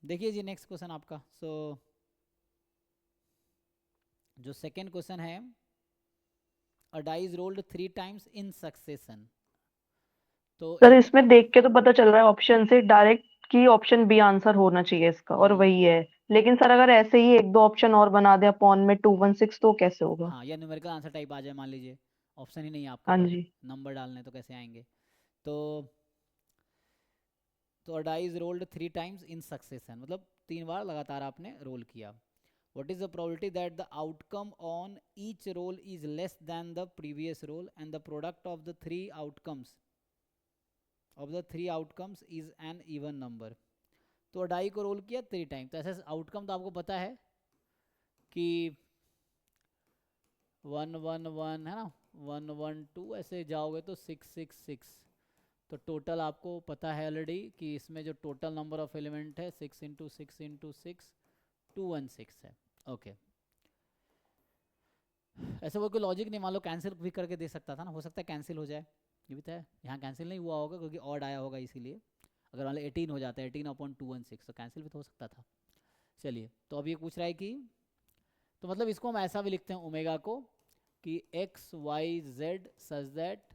देखिए जी next question आपका। जो सेकेंड क्वेश्चन है, a die is rolled 3 times in succession. तो सर एक इसमें देख के तो पता चल रहा है ऑप्शन से डायरेक्ट कि ऑप्शन बी आंसर होना चाहिए इसका, और हम्म, वही है। लेकिन सर अगर ऐसे ही एक दो ऑप्शन और बना दे अपॉन में 216, तो कैसे होगा? हाँ, या न्यूमेरिकल आंसर टाइप आ जाए, मान लीजिए ऑप्शन ही नहीं है आपके हाँ पास, जी। नंबर डालने तो कैसे आएंगे। तो a die is rolled 3 times in succession, मतलब 3 बार लगातार आपने रोल किया। What is the probability that the outcome on each roll is less than the previous roll and the product of the three outcomes is an even number? तो die को role किया 3 time, तो ऐसे outcome तो आपको पता है कि 1 1 1 है ना, 1 1 2 ऐसे जाओगे तो 6 6 6। तो टोटल आपको पता है ऑलरेडी कि इसमें जो टोटल नंबर ऑफ एलिमेंट है 6 × 6 × 6 216 है। ओके, ऐसे वो कोई लॉजिक नहीं, मान लो कैंसिल भी करके दे सकता था ना, हो सकता है कैंसिल हो जाए, ये भी तो है। यहाँ कैंसिल नहीं हुआ होगा क्योंकि ऑड आया होगा इसीलिए। अगर मान लो 18 हो जाता है, 18/216, तो कैंसिल भी तो हो सकता था। चलिए, तो अब ये पूछ रहा है कि, तो मतलब इसको हम ऐसा भी लिखते हैं ओमेगा को कि X Y Z such that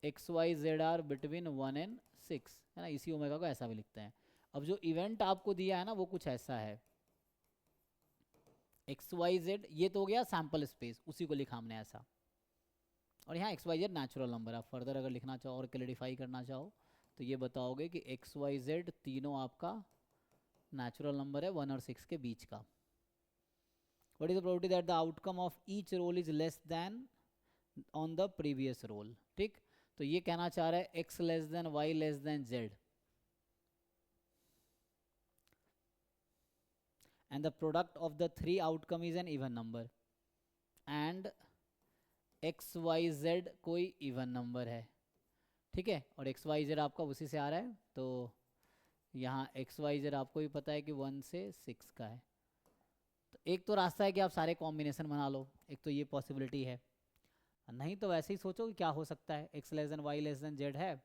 X Y Z are between 1 and 6, है ना, इसी ओमेगा को ऐसा भी लिखते हैं। अब जो इवेंट आपको दिया है ना वो कुछ ऐसा है, एक्स वाई जेड, ये तो हो गया सैम्पल स्पेस, उसी को लिखा हमने ऐसा। और यहाँ X Y Z natural number, आप फर्दर अगर लिखना चाहो और क्लैरिफाई करना चाहो तो ये बताओगे कि एक्स वाई जेड तीनों आपका नेचुरल नंबर है 1 और 6 के बीच का। What is the probability that the outcome of each roll is less than on the previous roll. ठीक, तो ये कहना चाह रहा है X less than Y less than Z, and the product of the 3 outcome is an even number, and X Y Z कोई even number है। ठीक है, और एक्स वाई जेड आपका उसी से आ रहा है, तो यहाँ एक्स वाई जेड आपको भी पता है कि 1 से 6 का है। तो एक तो रास्ता है कि आप सारे कॉम्बिनेशन बना लो, एक तो ये पॉसिबिलिटी है। नहीं तो वैसे ही सोचो कि क्या हो सकता है, X less than Y less than Z है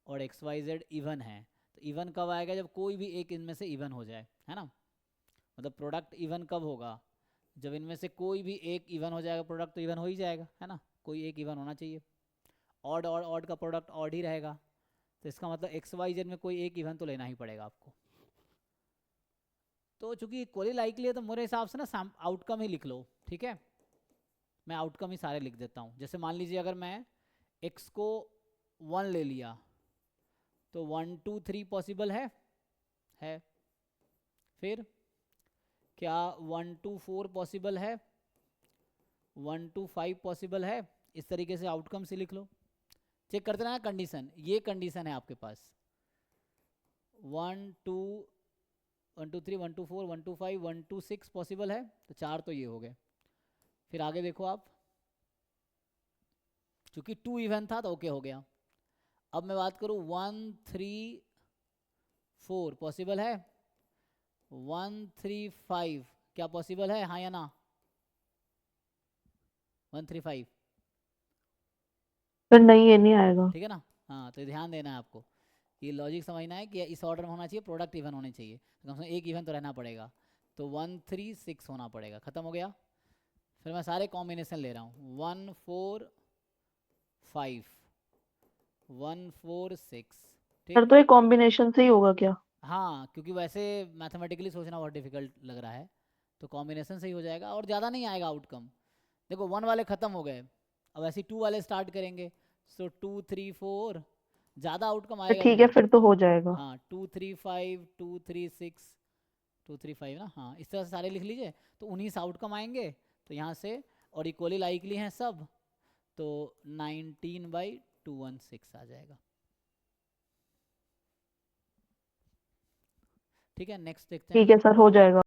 और एक्स वाई जेड इवन है। तो इवन कब आएगा, जब कोई भी एक इनमें से इवन हो जाए, है ना। मतलब प्रोडक्ट इवन कब होगा, जब इनमें से कोई भी एक इवन हो जाएगा, प्रोडक्ट तो इवन हो ही जाएगा, है ना, कोई एक इवन होना चाहिए। ऑड और ऑड का प्रोडक्ट ऑड ही रहेगा, तो इसका मतलब एक्स वाई जेड में कोई एक इवन तो लेना ही पड़ेगा आपको। तो चूंकि इक्वली लाइकली है तो मेरे हिसाब से ना आउटकम ही लिख लो। ठीक है, मैं आउटकम ही सारे लिख देता हूँ। जैसे मान लीजिए अगर मैं एक्स को 1 ले लिया तो 1 2 3 पॉसिबल है। फिर क्या 1 2 4 पॉसिबल है, 1 2 5 पॉसिबल है। इस तरीके से आउटकम से लिख लो। चेक करते रहना कंडीशन, ये कंडीशन है आपके पास, 1 2 1 2 3 1 2 4 1 2 5 1 2 6 पॉसिबल है, तो 4 तो ये हो गए। फिर आगे देखो आप, चूंकि 2 इवन था तो ओके हो गया। अब मैं बात करूं 1 3 4 पॉसिबल है, 1 3 5 क्या पॉसिबल है, हाँ या ना, 1 3 5। सर नहीं, ये नहीं आएगा। ठीक है ना, हाँ, तो ध्यान देना है आपको, ये लॉजिक समझना है कि इस ऑर्डर में होना चाहिए, प्रोडक्ट इवन होने चाहिए, तो कम से कम एक इवन तो रहना पड़ेगा। तो 1 3 6 होना पड़ेगा, खत्म हो गया। फिर मैं सारे कॉम्बिनेशन ले रहा हूँ, 1 4 5 1 4 6। सर ठीक, तो ये कॉम्बिनेशन से ही होगा क्या? हाँ, क्योंकि वैसे मैथमेटिकली सोचना बहुत डिफिकल्ट लग रहा है, तो कॉम्बिनेशन से ही हो जाएगा और ज़्यादा नहीं आएगा आउटकम। देखो 1 वाले ख़त्म हो गए, अब ऐसे 2 वाले स्टार्ट करेंगे, सो 2 3 4, ज़्यादा आउटकम तो आएगा भी ठीक है, नहीं। फिर तो हो जाएगा। हाँ, 2 3 5 2 3 6 2 3 5 ना, हाँ, इस तरह से सारे लिख लीजिए, तो 19 आउटकम आएंगे। तो यहाँ से, और इक्वली लाइकली हैं सब, तो 19/216 आ जाएगा। ठीक है, नेक्स्ट देखते हैं। ठीक है सर, हो जाएगा।